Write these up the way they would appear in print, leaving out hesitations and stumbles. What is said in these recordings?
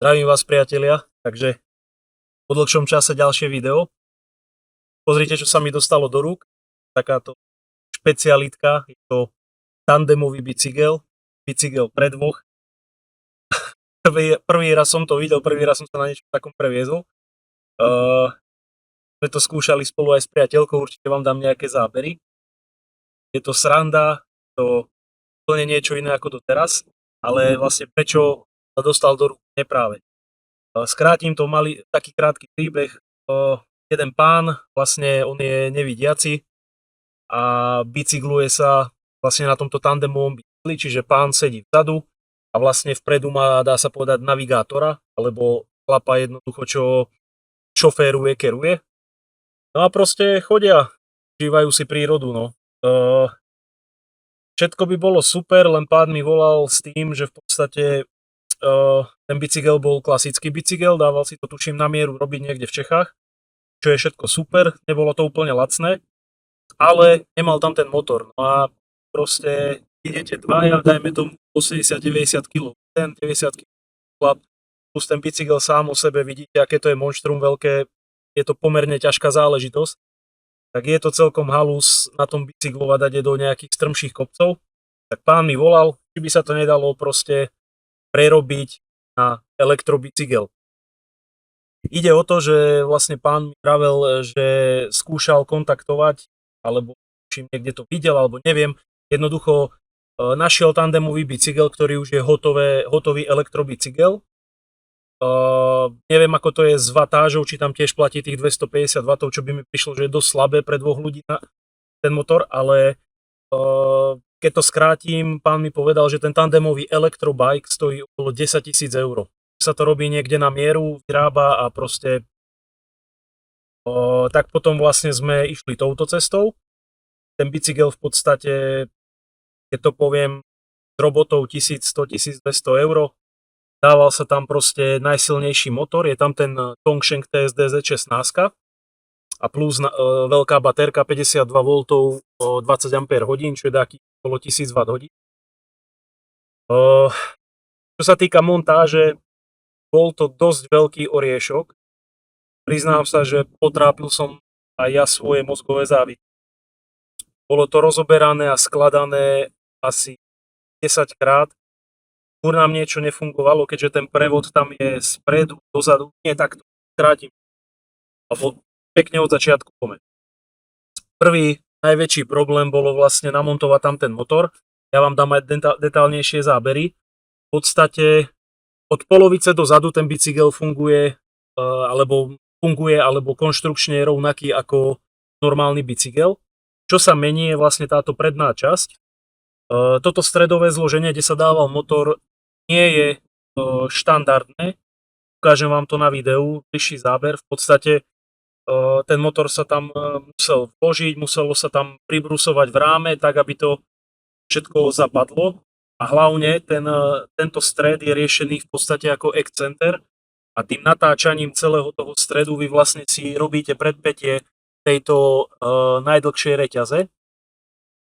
Zdravím vás, priatelia, takže po dlhšom čase ďalšie video. Pozrite, čo sa mi dostalo do rúk. Takáto špecialitka, je to tandemový bicykel pre dvoch. Prvý raz som to videl, prvý raz som sa na niečom takom previezol. Sme to skúšali spolu aj s priateľkou, určite vám dám nejaké zábery. Je to sranda, to úplne niečo iné ako doteraz, ale vlastne prečo sa dostal do rúk nepráve. Skrátim to, mali taký krátky príbeh. Jeden pán, vlastne on je nevidiaci a bicykluje sa vlastne na tomto tandemovom bicykli, čiže pán sedí vzadu a vlastne vpredu má, dá sa povedať, navigátora, alebo chlapa jednoducho, čo šoféruje, keruje. No a proste chodia, žívajú si prírodu, no. Všetko by bolo super, len pán mi volal s tým, že v podstate ten bicykel bol klasický bicykel, dával si to tuším na mieru robiť niekde v Čechách, čo je všetko super, nebolo to úplne lacné, ale nemal tam ten motor. No a proste idete dvaja, dajme tomu 80-90 kg, ten 90 kg chlap, plus ten bicykel sám o sebe, vidíte, aké to je monštrum veľké, je to pomerne ťažká záležitosť, tak je to celkom halus na tom bicyklovať, dať do nejakých strmších kopcov. Tak pán mi volal, či by sa to nedalo proste prerobiť na elektrobicykel. Ide o to, že vlastne pán mi vravel, že skúšal kontaktovať, alebo či niekde to videl, alebo neviem, jednoducho našiel tandemový bicykel, ktorý už je hotový elektrobicykel. Neviem, ako to je s watážou, či tam tiež platí tých 250 W, čo by mi prišlo, že je dosť slabé pre dvoch ľudí na ten motor, ale keď to skrátim, pán mi povedal, že ten tandemový elektrobike stojí okolo 10 000 eur. Sa to robí niekde na mieru, vyrába a proste tak potom vlastne sme išli touto cestou. Ten bicykel v podstate, keď to poviem, s robotou 1100-1200 eur. Dával sa tam proste najsilnejší motor, je tam ten Tongsheng TSD Z16 a plus veľká baterka 52 V 20 Ah, čo je taký okolo 1000 Wh. Čo sa týka montáže, bol to dosť veľký oriešok. Priznám sa, že potrápil som aj ja svoje mozgové závy. Bolo to rozoberané a skladané asi 10 krát. Fúr nám niečo nefungovalo, keďže ten prevod tam je spredu, dozadu, nie takto, skrátim. Alebo pekne od začiatku pomeň. Prvý najväčší problém bolo vlastne namontovať tam ten motor. Ja vám dám aj detálnejšie zábery. V podstate od polovice dozadu ten bicykel funguje, alebo konštrukčne je rovnaký ako normálny bicykel. Čo sa mení je vlastne táto predná časť. Toto stredové zloženie, kde sa dával motor, nie je štandardné. Ukážem vám to na videu, bližší záber. V podstate ten motor sa tam musel vložiť, muselo sa tam pribrusovať v ráme, tak aby to všetko zapadlo. A hlavne tento stred je riešený v podstate ako excenter a tým natáčaním celého toho stredu vy vlastne si robíte predpätie tejto najdlhšej reťaze.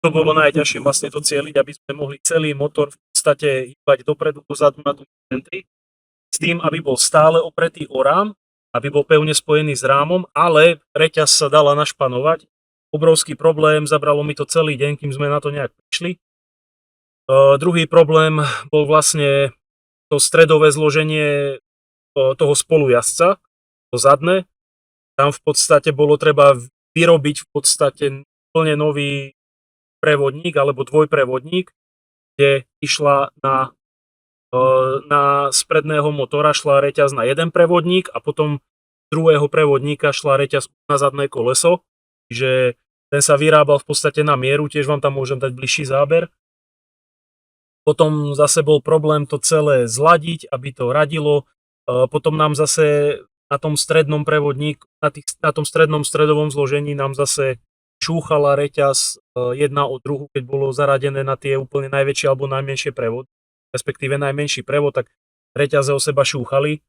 To bolo najťažšie vlastne to cieliť, aby sme mohli celý motor v podstate hýbať dopredu, dozadu na tom centri, s tým, aby bol stále opretý o rám, aby bol pevne spojený s rámom, ale reťaz sa dala našpanovať. Obrovský problém, zabralo mi to celý deň, kým sme na to nejak prišli. Druhý problém bol vlastne to stredové zloženie toho spolujazca, to zadné. Tam v podstate bolo treba vyrobiť v podstate úplne nový prevodník alebo dvojprevodník, kde išla z predného motora šla reťaz na jeden prevodník a potom druhého prevodníka šla reťaz na zadné koleso. Čiže ten sa vyrábal v podstate na mieru, tiež vám tam môžem dať bližší záber. Potom zase bol problém to celé zladiť, aby to radilo. Potom nám zase na tom strednom prevodníku, na tom stredovom zložení nám zase šúchala reťaz jedna od druhu, keď bolo zaradené na tie úplne najväčšie alebo najmenšie prevody, respektíve najmenší prevod, tak reťaze o seba šúchali.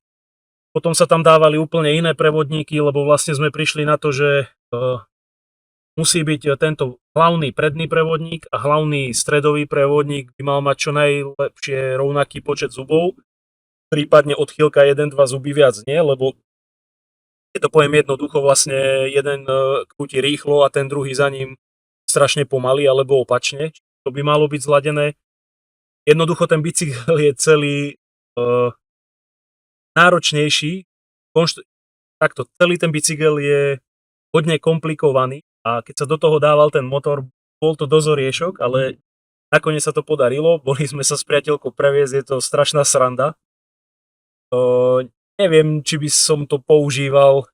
Potom sa tam dávali úplne iné prevodníky, lebo vlastne sme prišli na to, že musí byť tento hlavný predný prevodník a hlavný stredový prevodník by mal mať čo najlepšie rovnaký počet zubov. prípadne odchýlka 1-2 zuby viac nie, lebo keď to poviem jednoducho, vlastne jeden krúti rýchlo a ten druhý za ním strašne pomaly, alebo opačne. To by malo byť zladené. Jednoducho ten bicykel je celý náročnejší. Takto, celý ten bicykel je hodne komplikovaný a keď sa do toho dával ten motor, bol to dosť oriešok, ale nakoniec sa to podarilo. Boli sme sa s priateľkou previesť, je to strašná sranda. Neviem, či by som to používal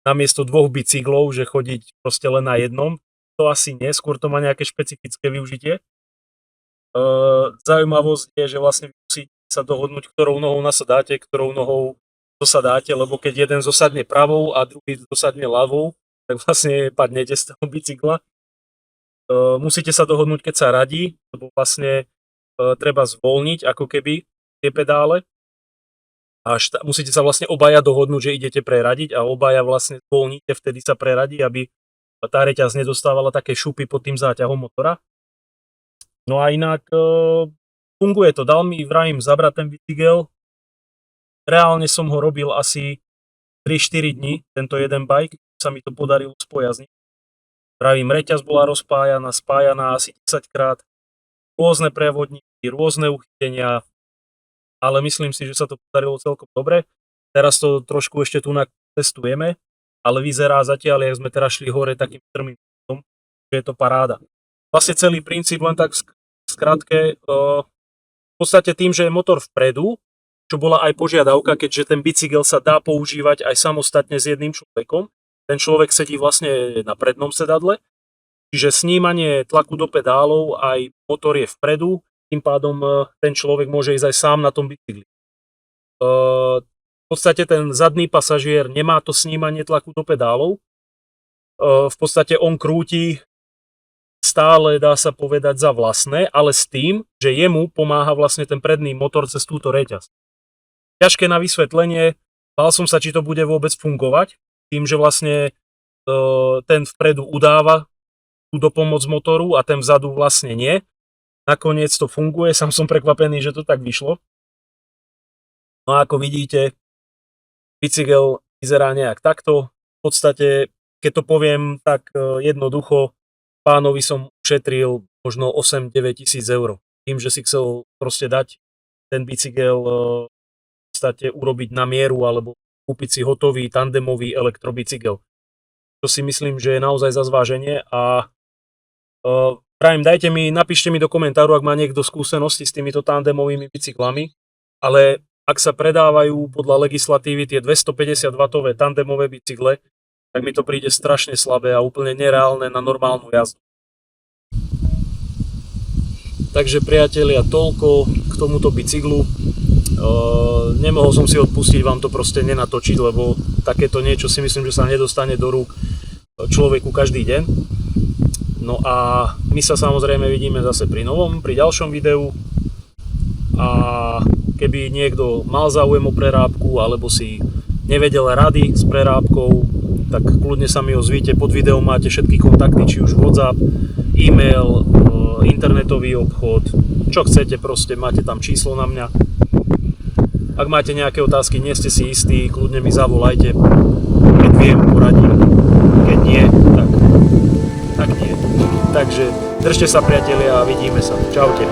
namiesto 2 bicyklov, že chodiť proste len na jednom. To asi nie, skôr to má nejaké špecifické využitie. Zaujímavosť je, že vlastne musíte sa dohodnúť, ktorou nohou nasadáte, ktorou nohou dosadáte, lebo keď jeden zosadne pravou a druhý zosadne ľavou, tak vlastne padnete z toho bicykla. Musíte sa dohodnúť, keď sa radí, lebo vlastne treba zvolniť ako keby tie pedále. A musíte sa vlastne obaja dohodnúť, že idete preradiť a obaja vlastne zvolníte, vtedy sa preradí, aby tá reťaz nedostávala také šupy pod tým záťahom motora. No a inak funguje to. Dal mi, vrajím, zabrať ten bicykel. Reálne som ho robil asi 3-4 dní, tento jeden bike, sa mi to podarilo spojazniť. Vravím, reťaz bola rozpájaná, spájaná asi 10 krát, rôzne prevodníky, rôzne uchytenia, ale myslím si, že sa to podarilo celkom dobre. Teraz to trošku ešte tu testujeme, ale vyzerá zatiaľ, jak sme teraz šli hore takým strmým cestom, že je to paráda. Vlastne celý princíp, len tak v skratke, v podstate tým, že je motor vpredu, čo bola aj požiadavka, keďže ten bicykel sa dá používať aj samostatne s jedným človekom. Ten človek sedí vlastne na prednom sedadle, čiže snímanie tlaku do pedálov, aj motor je vpredu, tým pádom ten človek môže ísť aj sám na tom bicykli. V podstate ten zadný pasažier nemá to snímanie tlaku do pedálov. V podstate on krúti stále, dá sa povedať, za vlastné, ale s tým, že jemu pomáha vlastne ten predný motor cez túto reťaz. Ťažké na vysvetlenie, bál som sa, či to bude vôbec fungovať, tým, že vlastne ten vpredu udáva tú dopomoc motoru a ten vzadu vlastne nie. Nakoniec to funguje, sám som prekvapený, že to tak vyšlo. No a ako vidíte, bicykel vyzerá nejak takto. V podstate, keď to poviem tak jednoducho, pánovi som ušetril možno 8-9 tisíc eur. Tým, že si chcel proste dať ten bicykel v podstate urobiť na mieru alebo kúpiť si hotový tandemový elektrobicykel. To si myslím, že je naozaj za zváženie a napíšte mi do komentáru, ak má niekto skúsenosti s týmito tandemovými bicyklami, ale ak sa predávajú podľa legislatívy tie 250W tandemové bicykle, tak mi to príde strašne slabé a úplne nereálne na normálnu jazdu. Takže priatelia, toľko k tomuto bicyklu. Nemohol som si odpustiť vám to proste nenatočiť, lebo takéto niečo si myslím, že sa nedostane do rúk človeku každý deň. No a my sa samozrejme vidíme zase pri ďalšom videu a keby niekto mal záujem o prerábku alebo si nevedel rady s prerábkou, tak kľudne sa mi ozvíte, pod videom máte všetky kontakty, či už WhatsApp, e-mail, internetový obchod, čo chcete, proste máte tam číslo na mňa. Ak máte nejaké otázky, nie ste si istí, kľudne mi zavolajte, keď viem, poradím, keď nie, tak nie. Takže držte sa priatelia a vidíme sa. Čaute.